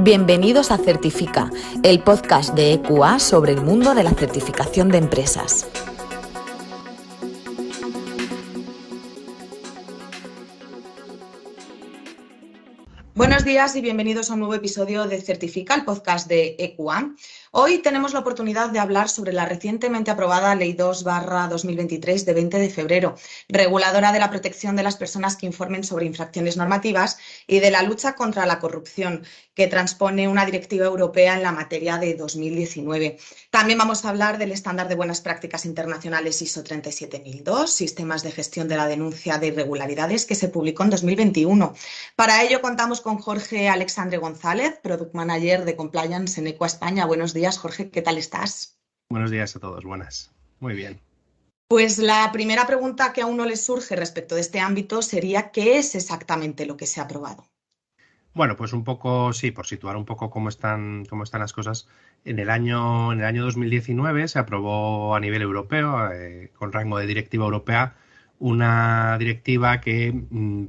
Bienvenidos a Certifica, el podcast de EQA sobre el mundo de la certificación de empresas. Buenos días y bienvenidos a un nuevo episodio de Certifica, el podcast de EQA. Hoy tenemos la oportunidad de hablar sobre la recientemente aprobada Ley 2/2023 de 20 de febrero, reguladora de la protección de las personas que informen sobre infracciones normativas y de la lucha contra la corrupción, que transpone una directiva europea en la materia de 2019. También vamos a hablar del estándar de buenas prácticas internacionales ISO 37002, sistemas de gestión de la denuncia de irregularidades, que se publicó en 2021. Para ello contamos con Jorge Alexandre González, Product Manager de Compliance en EQA España. Buenos días, Jorge, ¿qué tal estás? Buenos días a todos, buenas. Muy bien. Pues la primera pregunta que a uno le surge respecto de este ámbito sería ¿qué es exactamente lo que se ha aprobado? Bueno, pues un poco, sí, por situar un poco cómo están las cosas. En el año 2019 se aprobó a nivel europeo, con rango de directiva europea, una directiva que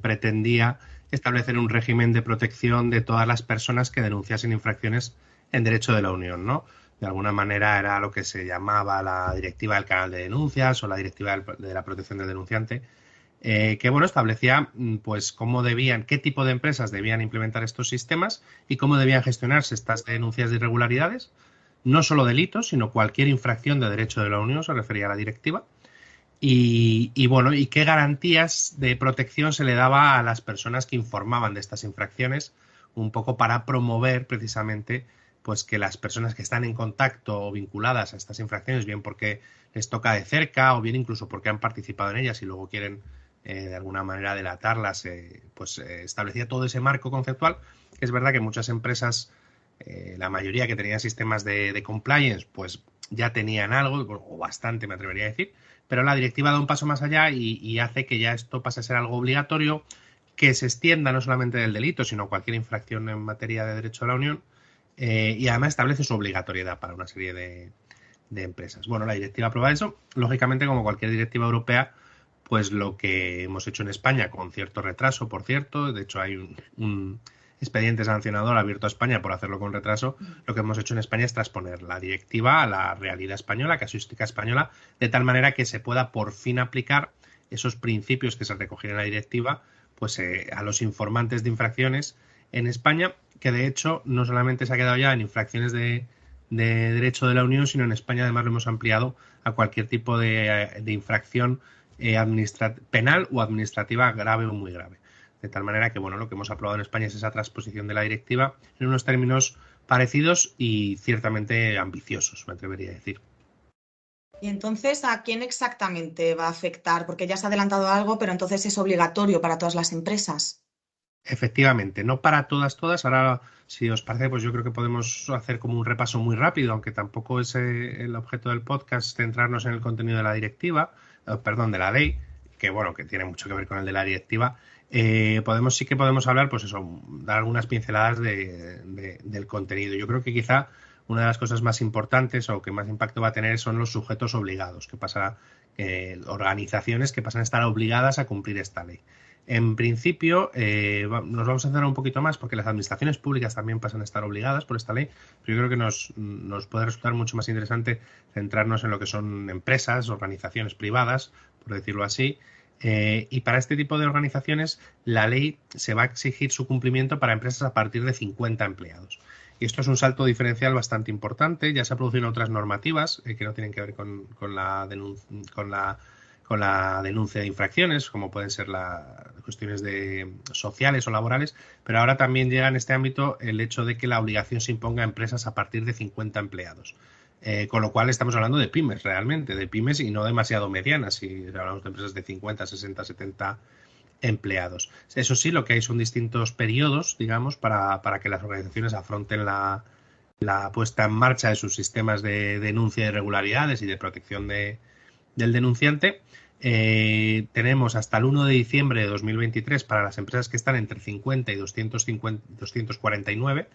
pretendía establecer un régimen de protección de todas las personas que denunciasen infracciones en derecho de la Unión, ¿no? De alguna manera era lo que se llamaba la directiva del canal de denuncias o la directiva de la protección del denunciante, que bueno, establecía pues qué tipo de empresas debían implementar estos sistemas y cómo debían gestionarse estas denuncias de irregularidades, no solo delitos, sino cualquier infracción de derecho de la Unión, se refería a la directiva. Y bueno, y qué garantías de protección se le daba a las personas que informaban de estas infracciones, un poco para promover precisamente pues que las personas que están en contacto o vinculadas a estas infracciones, bien porque les toca de cerca o bien incluso porque han participado en ellas y luego quieren de alguna manera delatarlas, establecía todo ese marco conceptual, que es verdad que muchas empresas, la mayoría que tenían sistemas de compliance, pues ya tenían algo, o bastante me atrevería a decir, pero la directiva da un paso más allá y hace que ya esto pase a ser algo obligatorio, que se extienda no solamente del delito, sino cualquier infracción en materia de derecho de la Unión, y además establece su obligatoriedad para una serie de empresas. Bueno, la directiva aprueba eso. Lógicamente, como cualquier directiva europea, pues lo que hemos hecho en España, con cierto retraso, por cierto, de hecho hay un expediente sancionador abierto a España por hacerlo con retraso, lo que hemos hecho en España es transponer la directiva a la realidad española, casuística española, de tal manera que se pueda por fin aplicar esos principios que se recogían en la directiva pues a los informantes de infracciones en España, que de hecho no solamente se ha quedado ya en infracciones de derecho de la Unión, sino en España además lo hemos ampliado a cualquier tipo de infracción penal o administrativa grave o muy grave. De tal manera que, bueno, lo que hemos aprobado en España es esa transposición de la directiva en unos términos parecidos y ciertamente ambiciosos, me atrevería a decir. Y entonces, ¿a quién exactamente va a afectar? Porque ya se ha adelantado algo, pero entonces es obligatorio para todas las empresas. Efectivamente, no para todas. Ahora, si os parece, pues yo creo que podemos hacer como un repaso muy rápido, aunque tampoco es el objeto del podcast centrarnos en el contenido de la directiva, de la ley, que bueno, que tiene mucho que ver con el de la directiva. Sí que podemos hablar, pues eso, dar algunas pinceladas del contenido. Yo creo que quizá una de las cosas más importantes o que más impacto va a tener son los sujetos obligados, organizaciones que pasan a estar obligadas a cumplir esta ley. En principio, nos vamos a centrar un poquito más porque las administraciones públicas también pasan a estar obligadas por esta ley, pero yo creo que nos puede resultar mucho más interesante centrarnos en lo que son empresas, organizaciones privadas, por decirlo así, y para este tipo de organizaciones la ley se va a exigir su cumplimiento para empresas a partir de 50 empleados. Y esto es un salto diferencial bastante importante. Ya se han producido otras normativas que no tienen que ver con la denuncia de infracciones, como pueden ser las cuestiones sociales o laborales, pero ahora también llega en este ámbito el hecho de que la obligación se imponga a empresas a partir de 50 empleados. Con lo cual estamos hablando de pymes realmente, de pymes y no demasiado medianas, si hablamos de empresas de 50, 60, 70 empleados. Eso sí, lo que hay son distintos periodos, digamos, para que las organizaciones afronten la puesta en marcha de sus sistemas de denuncia de irregularidades y de protección del denunciante. Tenemos hasta el 1 de diciembre de 2023 para las empresas que están entre 50 y 249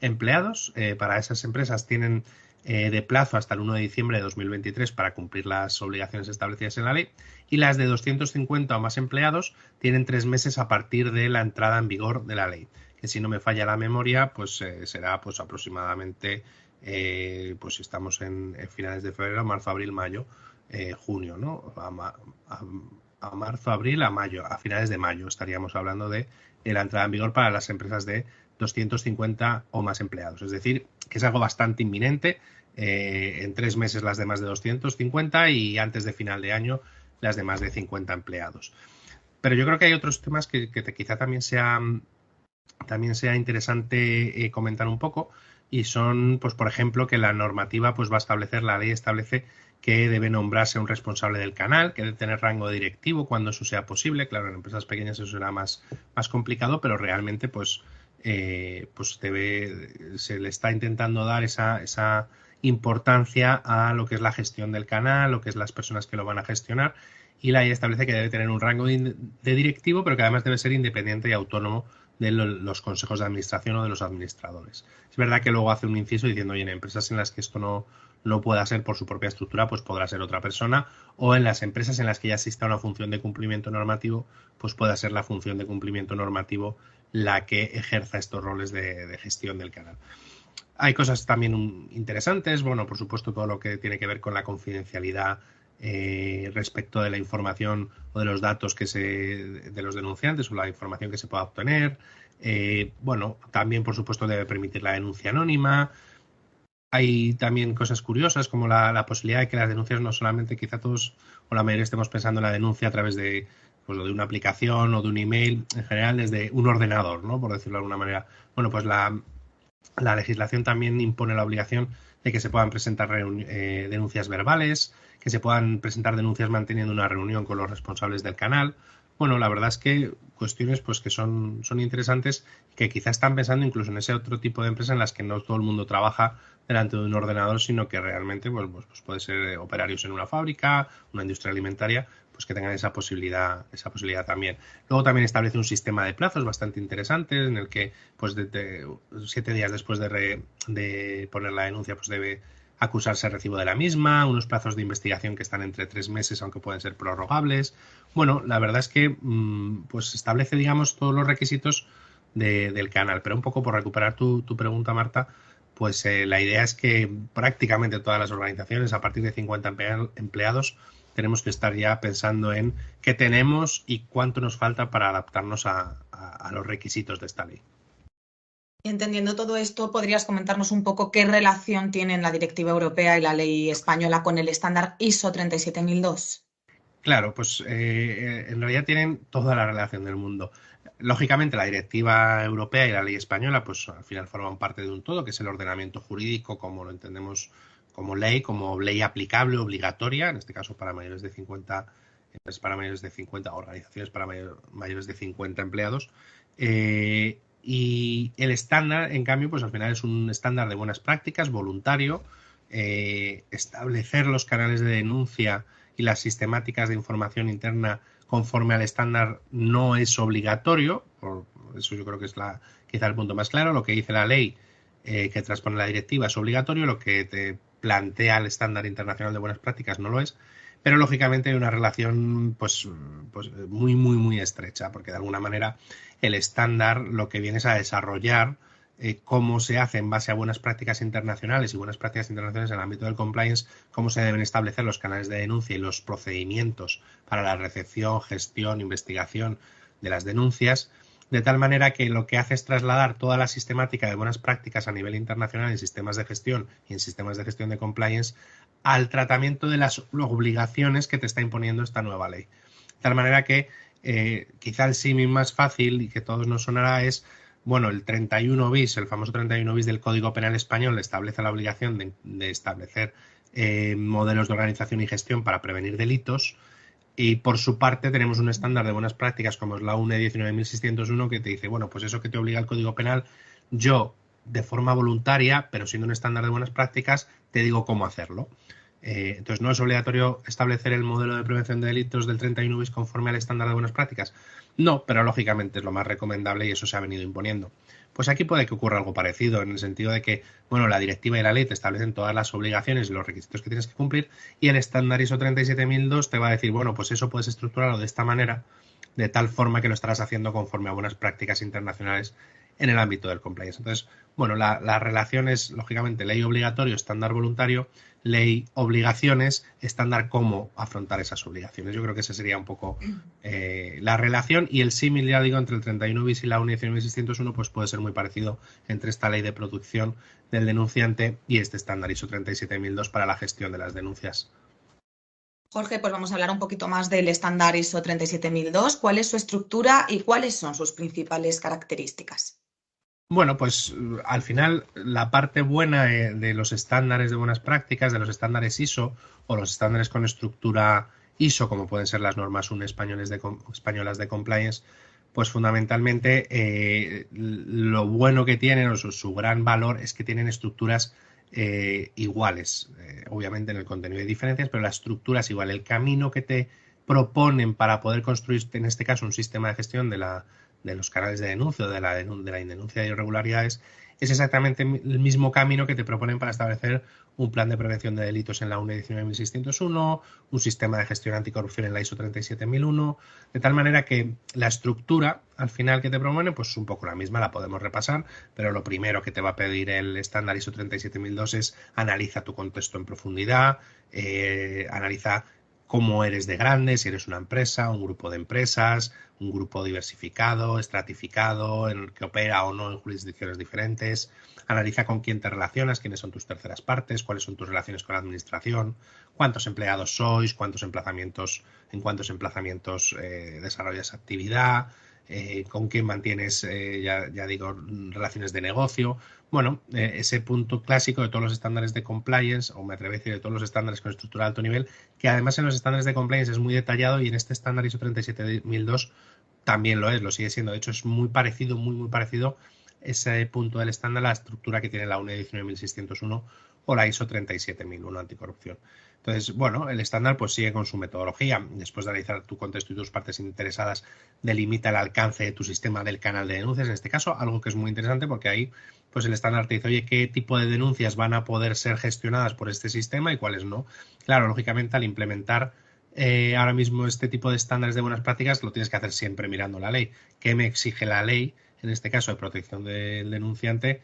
empleados. Para esas empresas tienen de plazo hasta el 1 de diciembre de 2023 para cumplir las obligaciones establecidas en la ley, y las de 250 o más empleados tienen 3 meses a partir de la entrada en vigor de la ley, que si no me falla la memoria, pues será pues aproximadamente, pues si estamos en finales de febrero, marzo, abril, mayo, junio, ¿no? A marzo, abril, a mayo, a finales de mayo estaríamos hablando de la entrada en vigor para las empresas de 250 o más empleados. Es decir, que es algo bastante inminente. En 3 meses las de más de 250 y antes de final de año las de más de 50 empleados. Pero yo creo que hay otros temas que quizá también sea interesante comentar un poco, y son, pues por ejemplo, que la normativa pues va a establecer, la ley establece que debe nombrarse un responsable del canal, que debe tener rango directivo cuando eso sea posible. Claro, en empresas pequeñas eso será más complicado, pero realmente pues se le está intentando dar esa importancia a lo que es la gestión del canal, lo que es las personas que lo van a gestionar, y la ley establece que debe tener un rango de directivo, pero que además debe ser independiente y autónomo de los consejos de administración o de los administradores. Es verdad que luego hace un inciso diciendo, oye, en empresas en las que esto no pueda ser por su propia estructura, pues podrá ser otra persona, o en las empresas en las que ya exista una función de cumplimiento normativo, pues pueda ser la función de cumplimiento normativo la que ejerza estos roles de gestión del canal. Hay cosas también interesantes, bueno, por supuesto todo lo que tiene que ver con la confidencialidad respecto de la información o de los datos de los denunciantes o la información que se pueda obtener. Bueno, también por supuesto debe permitir la denuncia anónima. Hay también cosas curiosas como la posibilidad de que las denuncias no solamente, quizá todos o la mayoría estemos pensando en la denuncia a través de una aplicación o de un email, en general desde un ordenador, ¿no? Por decirlo de alguna manera. Bueno, pues la legislación también impone la obligación de que se puedan presentar denuncias verbales, que se puedan presentar denuncias manteniendo una reunión con los responsables del canal. Bueno, la verdad es que cuestiones pues que son interesantes, que quizás están pensando incluso en ese otro tipo de empresas en las que no todo el mundo trabaja delante de un ordenador, sino que realmente pues puede ser operarios en una fábrica, una industria alimentaria, pues que tengan esa posibilidad también. Luego también establece un sistema de plazos bastante interesante en el que pues de 7 días después de poner la denuncia pues debe acusarse el recibo de la misma, unos plazos de investigación que están entre 3 meses, aunque pueden ser prorrogables. Bueno, la verdad es que pues establece, digamos, todos los requisitos del canal. Pero un poco por recuperar tu pregunta, Marta, pues la idea es que prácticamente todas las organizaciones, a partir de 50 empleados, tenemos que estar ya pensando en qué tenemos y cuánto nos falta para adaptarnos a los requisitos de esta ley. Entendiendo todo esto, ¿podrías comentarnos un poco qué relación tienen la directiva europea y la ley española con el estándar ISO 37002? Claro, pues en realidad tienen toda la relación del mundo. Lógicamente, la directiva europea y la ley española, pues al final forman parte de un todo, que es el ordenamiento jurídico, como lo entendemos como ley aplicable, obligatoria, en este caso para mayores de 50, empresas para mayores de 50, organizaciones para mayores de 50 empleados. Y el estándar, en cambio, pues al final es un estándar de buenas prácticas, voluntario. Establecer los canales de denuncia y las sistemáticas de información interna conforme al estándar no es obligatorio. Por eso yo creo que es quizá el punto más claro. Lo que dice la ley que transpone la directiva es obligatorio, lo que te plantea el estándar internacional de buenas prácticas no lo es, pero lógicamente hay una relación pues muy estrecha, porque de alguna manera el estándar lo que viene es a desarrollar cómo se hace en base a buenas prácticas internacionales y buenas prácticas internacionales en el ámbito del compliance, cómo se deben establecer los canales de denuncia y los procedimientos para la recepción, gestión, investigación de las denuncias, de tal manera que lo que hace es trasladar toda la sistemática de buenas prácticas a nivel internacional en sistemas de gestión y en sistemas de gestión de compliance al tratamiento de las obligaciones que te está imponiendo esta nueva ley. De tal manera que quizá el símil más fácil y que a todos nos sonará es, bueno, el 31 bis, el famoso 31 bis del Código Penal Español establece la obligación de establecer modelos de organización y gestión para prevenir delitos. Y por su parte tenemos un estándar de buenas prácticas como es la UNE 19.601 que te dice, bueno, pues eso que te obliga el Código Penal, yo de forma voluntaria, pero siendo un estándar de buenas prácticas, te digo cómo hacerlo. Entonces, ¿no es obligatorio establecer el modelo de prevención de delitos del 31 bis conforme al estándar de buenas prácticas? No, pero lógicamente es lo más recomendable y eso se ha venido imponiendo. Pues aquí puede que ocurra algo parecido, en el sentido de que, bueno, la directiva y la ley te establecen todas las obligaciones y los requisitos que tienes que cumplir, y el estándar ISO 37002 te va a decir, bueno, pues eso puedes estructurarlo de esta manera, de tal forma que lo estarás haciendo conforme a buenas prácticas internacionales en el ámbito del compliance. Entonces, bueno, la relación es, lógicamente, ley obligatorio, estándar voluntario, ley obligaciones, estándar cómo afrontar esas obligaciones. Yo creo que esa sería un poco la relación, y el símil, ya digo, entre el 31 bis y la 19601, pues puede ser muy parecido entre esta ley de producción del denunciante y este estándar ISO 37002 para la gestión de las denuncias. Jorge, pues vamos a hablar un poquito más del estándar ISO 37002. ¿Cuál es su estructura y cuáles son sus principales características? Bueno, pues al final la parte buena de los estándares de buenas prácticas, de los estándares ISO o los estándares con estructura ISO, como pueden ser las normas UN españolas de compliance, pues fundamentalmente lo bueno que tienen, o su gran valor, es que tienen estructuras iguales. Obviamente en el contenido hay diferencias, pero la estructura es igual. El camino que te proponen para poder construir, en este caso, un sistema de gestión de los canales de denuncia o de la indenuncia de irregularidades, es exactamente el mismo camino que te proponen para establecer un plan de prevención de delitos en la UNE 19601, un sistema de gestión anticorrupción en la ISO 37001, de tal manera que la estructura al final que te proponen pues es un poco la misma, la podemos repasar, pero lo primero que te va a pedir el estándar ISO 37002 es analiza tu contexto en profundidad, analiza cómo eres de grande, si eres una empresa, un grupo de empresas, un grupo diversificado, estratificado, en el que opera o no en jurisdicciones diferentes. Analiza con quién te relacionas, quiénes son tus terceras partes, cuáles son tus relaciones con la administración, cuántos empleados sois, en cuántos emplazamientos desarrollas actividad, con quién mantienes, ya digo, relaciones de negocio. Bueno, ese punto clásico de todos los estándares de compliance, o me atrevo a decir de todos los estándares con estructura de alto nivel, que además en los estándares de compliance es muy detallado, y en este estándar ISO 37002 también lo es, lo sigue siendo. De hecho, es muy parecido, muy parecido ese punto del estándar a la estructura que tiene la UNE 19601 o la ISO 37001 anticorrupción. Entonces, bueno, el estándar pues sigue con su metodología. Después de analizar tu contexto y tus partes interesadas, delimita el alcance de tu sistema del canal de denuncias, en este caso, algo que es muy interesante porque ahí pues el estándar te dice, oye, ¿qué tipo de denuncias van a poder ser gestionadas por este sistema y cuáles no? Claro, lógicamente, al implementar ahora mismo este tipo de estándares de buenas prácticas, lo tienes que hacer siempre mirando la ley. ¿Qué me exige la ley, en este caso de protección del denunciante?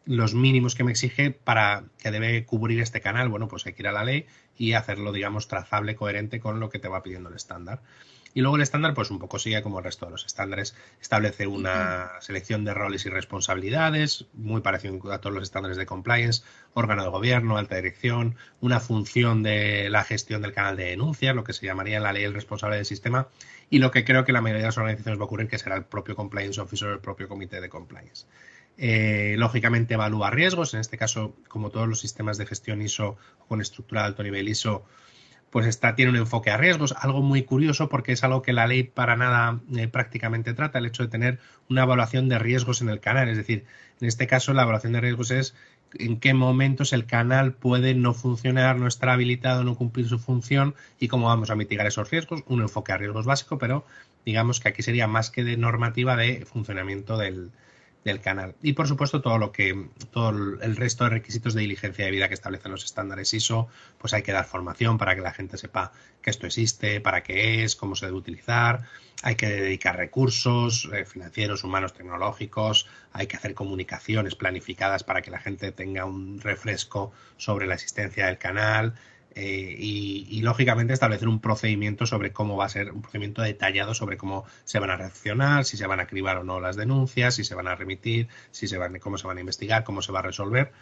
Los mínimos que me exige para que debe cubrir este canal. Bueno, pues hay que ir a la ley y hacerlo, digamos, trazable, coherente con lo que te va pidiendo el estándar. Y luego el estándar, pues un poco sigue como el resto de los estándares. Establece una selección de roles y responsabilidades, muy parecido a todos los estándares de compliance, órgano de gobierno, alta dirección, una función de la gestión del canal de denuncias, lo que se llamaría en la ley el responsable del sistema, y lo que creo que la mayoría de las organizaciones va a ocurrir, que será el propio compliance officer o el propio comité de compliance. Lógicamente evalúa riesgos, en este caso, como todos los sistemas de gestión ISO con estructura de alto nivel ISO, pues tiene un enfoque a riesgos, algo muy curioso porque es algo que la ley para nada prácticamente trata, el hecho de tener una evaluación de riesgos en el canal. Es decir, en este caso la evaluación de riesgos es en qué momentos el canal puede no funcionar, no estar habilitado, no cumplir su función y cómo vamos a mitigar esos riesgos. Un enfoque a riesgos básico, pero digamos que aquí sería más que de normativa de funcionamiento del canal. Y por supuesto todo el resto de requisitos de diligencia de vida que establecen los estándares ISO, pues hay que dar formación para que la gente sepa que esto existe, para qué es, cómo se debe utilizar, hay que dedicar recursos financieros, humanos, tecnológicos, hay que hacer comunicaciones planificadas para que la gente tenga un refresco sobre la existencia del canal. Y lógicamente establecer un procedimiento sobre cómo va a ser, un procedimiento detallado sobre cómo se van a reaccionar, si se van a cribar o no las denuncias, si se van a remitir, cómo se van a investigar, cómo se va a resolver.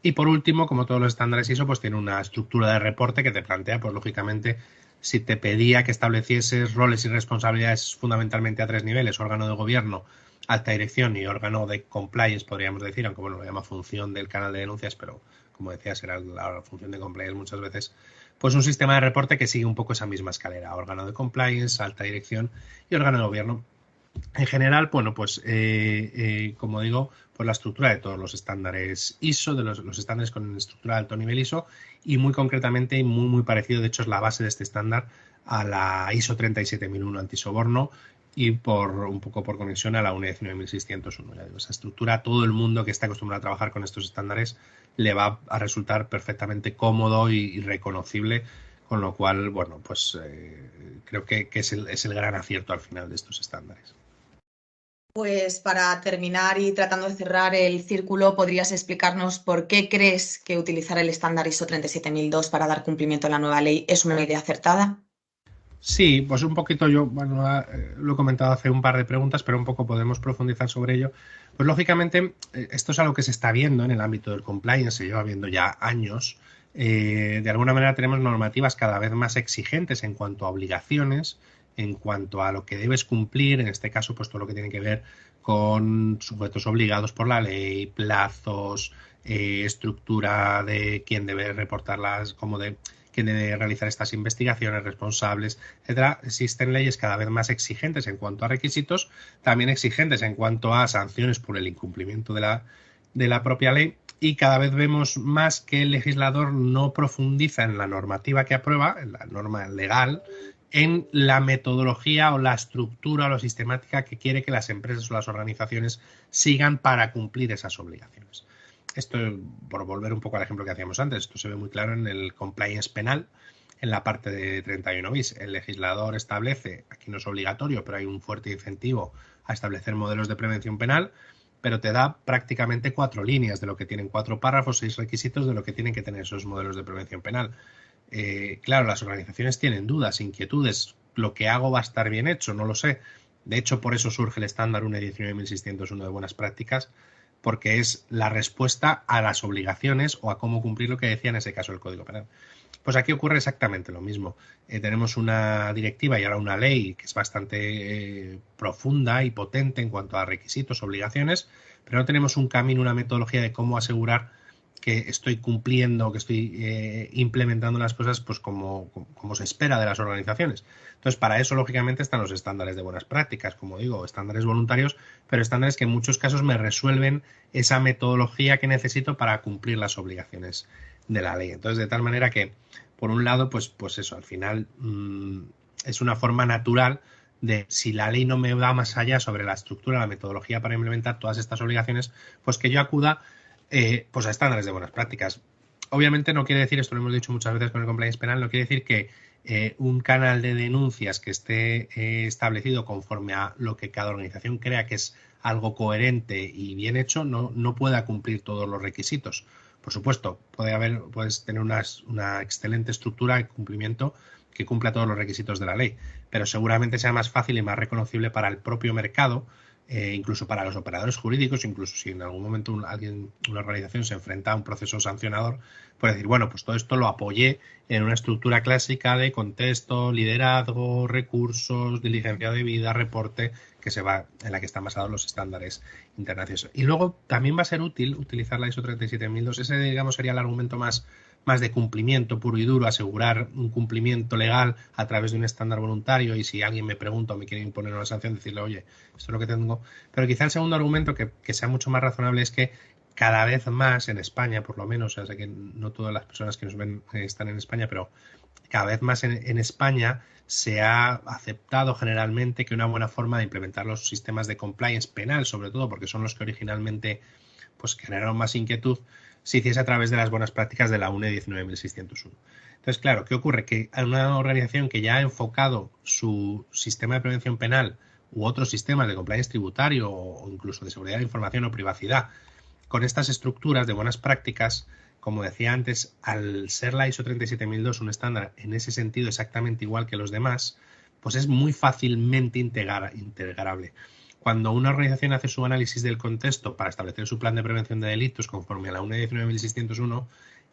Y por último, como todos los estándares ISO, pues tiene una estructura de reporte que te plantea, pues lógicamente, si te pedía que establecieses roles y responsabilidades fundamentalmente a 3 niveles, órgano de gobierno, alta dirección y órgano de compliance, podríamos decir, aunque bueno, lo llama función del canal de denuncias, pero como decía, será la función de compliance muchas veces, pues un sistema de reporte que sigue un poco esa misma escalera, órgano de compliance, alta dirección y órgano de gobierno. En general, bueno, pues como digo, pues la estructura de todos los estándares ISO, de los estándares con estructura de alto nivel ISO, y muy concretamente y muy parecido, de hecho es la base de este estándar, a la ISO 37001 antisoborno, y un poco por conexión a la UNE 19601. Ya digo, esa estructura, a todo el mundo que está acostumbrado a trabajar con estos estándares le va a resultar perfectamente cómodo y reconocible, con lo cual, bueno, pues creo que es el gran acierto al final de estos estándares. Pues para terminar y tratando de cerrar el círculo, ¿podrías explicarnos por qué crees que utilizar el estándar ISO 37002 para dar cumplimiento a la nueva ley es una idea acertada? Sí, pues un poquito yo, bueno, lo he comentado hace un par de preguntas, pero un poco podemos profundizar sobre ello. Pues lógicamente, esto es algo que se está viendo en el ámbito del compliance, se lleva viendo ya años. De alguna manera tenemos normativas cada vez más exigentes en cuanto a obligaciones, en cuanto a lo que debes cumplir, en este caso, pues todo lo que tiene que ver con sujetos obligados por la ley, plazos, estructura de quién debe reportarlas, cómo de quién debe realizar estas investigaciones, responsables, etcétera. Existen leyes cada vez más exigentes en cuanto a requisitos, también exigentes en cuanto a sanciones por el incumplimiento de la propia ley, y cada vez vemos más que el legislador no profundiza en la normativa que aprueba, en la norma legal, en la metodología o la estructura o la sistemática que quiere que las empresas o las organizaciones sigan para cumplir esas obligaciones. Esto, por volver un poco al ejemplo que hacíamos antes, esto se ve muy claro en el compliance penal, en la parte de 31 bis. El legislador establece, aquí no es obligatorio, pero hay un fuerte incentivo a establecer modelos de prevención penal, pero te da prácticamente 4 líneas de lo que tienen, 4 párrafos, 6 requisitos de lo que tienen que tener esos modelos de prevención penal. Claro, las organizaciones tienen dudas, inquietudes, lo que hago va a estar bien hecho, no lo sé. De hecho, por eso surge el estándar UNE 19601 de buenas prácticas, porque es la respuesta a las obligaciones o a cómo cumplir lo que decía en ese caso el Código Penal. Pues aquí ocurre exactamente lo mismo. Tenemos una directiva y ahora una ley que es bastante profunda y potente en cuanto a requisitos, obligaciones, pero no tenemos un camino, una metodología de cómo asegurar que estoy cumpliendo, que estoy implementando las cosas pues como se espera de las organizaciones. Entonces, para eso, lógicamente, están los estándares de buenas prácticas, como digo, estándares voluntarios, pero estándares que en muchos casos me resuelven esa metodología que necesito para cumplir las obligaciones de la ley. Entonces, de tal manera que, por un lado, pues eso, al final es una forma natural de, si la ley no me da más allá sobre la estructura, la metodología para implementar todas estas obligaciones, pues que yo acuda pues a estándares de buenas prácticas. Obviamente no quiere decir, esto lo hemos dicho muchas veces con el compliance penal, no quiere decir que un canal de denuncias que esté establecido conforme a lo que cada organización crea que es algo coherente y bien hecho no pueda cumplir todos los requisitos. Por supuesto, puedes tener una excelente estructura de cumplimiento que cumpla todos los requisitos de la ley, pero seguramente sea más fácil y más reconocible para el propio mercado, incluso para los operadores jurídicos, incluso si en algún momento una organización se enfrenta a un proceso sancionador, puede decir, bueno, pues todo esto lo apoyé en una estructura clásica de contexto, liderazgo, recursos, diligencia debida, reporte, en la que están basados los estándares internacionales. Y luego también va a ser útil utilizar la ISO 37002. Ese, digamos, sería el argumento más de cumplimiento puro y duro, asegurar un cumplimiento legal a través de un estándar voluntario, y si alguien me pregunta o me quiere imponer una sanción, decirle, oye, esto es lo que tengo. Pero quizá el segundo argumento que sea mucho más razonable es que cada vez más en España, por lo menos, o sea que no todas las personas que nos ven están en España, pero cada vez más en España se ha aceptado generalmente que una buena forma de implementar los sistemas de compliance penal, sobre todo porque son los que originalmente pues generaron más inquietud, se hiciese a través de las buenas prácticas de la UNE 19601. Entonces, claro, ¿qué ocurre? Que hay una organización que ya ha enfocado su sistema de prevención penal u otros sistemas de compliance tributario o incluso de seguridad de información o privacidad con estas estructuras de buenas prácticas, como decía antes, al ser la ISO 37002 un estándar en ese sentido exactamente igual que los demás, pues es muy fácilmente integrable. Cuando una organización hace su análisis del contexto para establecer su plan de prevención de delitos conforme a la UNE 19601,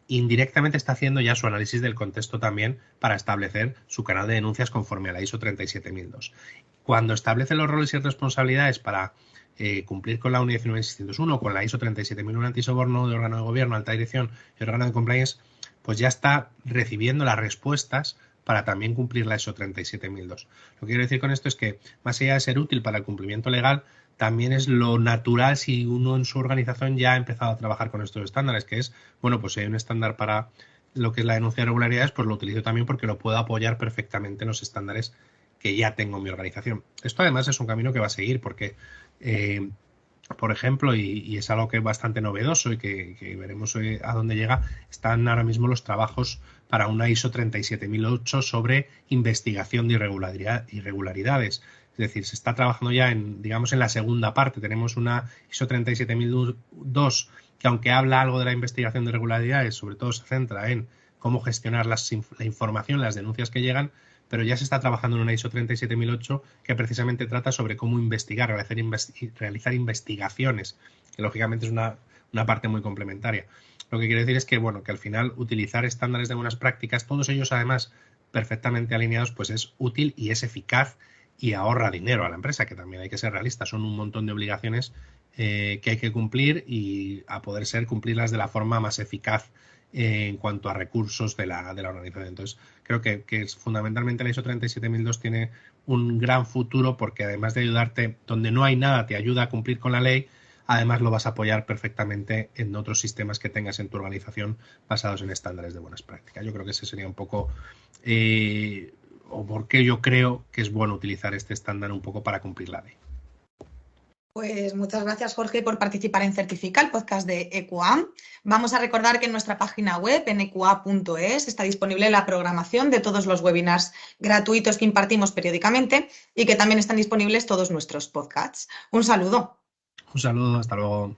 indirectamente está haciendo ya su análisis del contexto también para establecer su canal de denuncias conforme a la ISO 37002. Cuando establece los roles y responsabilidades para cumplir con la UNE 19601 o con la ISO 37001 antisoborno de órgano de gobierno, alta dirección y órgano de compliance, pues ya está recibiendo las respuestas para también cumplir la ISO 37002. Lo que quiero decir con esto es que, más allá de ser útil para el cumplimiento legal, también es lo natural si uno en su organización ya ha empezado a trabajar con estos estándares, que es, bueno, pues si hay un estándar para lo que es la denuncia de irregularidades, pues lo utilizo también porque lo puedo apoyar perfectamente en los estándares que ya tengo en mi organización. Esto además es un camino que va a seguir porque, por ejemplo, y es algo que es bastante novedoso y que veremos a dónde llega, están ahora mismo los trabajos para una ISO 37008 sobre investigación de irregularidades. Es decir, se está trabajando ya digamos, en la segunda parte. Tenemos una ISO 37002 que, aunque habla algo de la investigación de irregularidades, sobre todo se centra en cómo gestionar la información, las denuncias que llegan, pero ya se está trabajando en una ISO 37008 que precisamente trata sobre cómo investigar, realizar investigaciones, que lógicamente es una parte muy complementaria. Lo que quiero decir es que, bueno, que al final utilizar estándares de buenas prácticas, todos ellos además perfectamente alineados, pues es útil y es eficaz y ahorra dinero a la empresa, que también hay que ser realistas. Son un montón de obligaciones que hay que cumplir y, a poder ser, cumplirlas de la forma más eficaz en cuanto a recursos de la organización. Entonces, creo que fundamentalmente la ISO 37002 tiene un gran futuro porque, además de ayudarte donde no hay nada, te ayuda a cumplir con la ley. Además, lo vas a apoyar perfectamente en otros sistemas que tengas en tu organización basados en estándares de buenas prácticas. Yo creo que ese sería un poco o por qué yo creo que es bueno utilizar este estándar un poco para cumplir la ley. Pues muchas gracias, Jorge, por participar en Certifica, el podcast de EQA. Vamos a recordar que en nuestra página web, en eqa.es, está disponible la programación de todos los webinars gratuitos que impartimos periódicamente y que también están disponibles todos nuestros podcasts. Un saludo. Un saludo, hasta luego.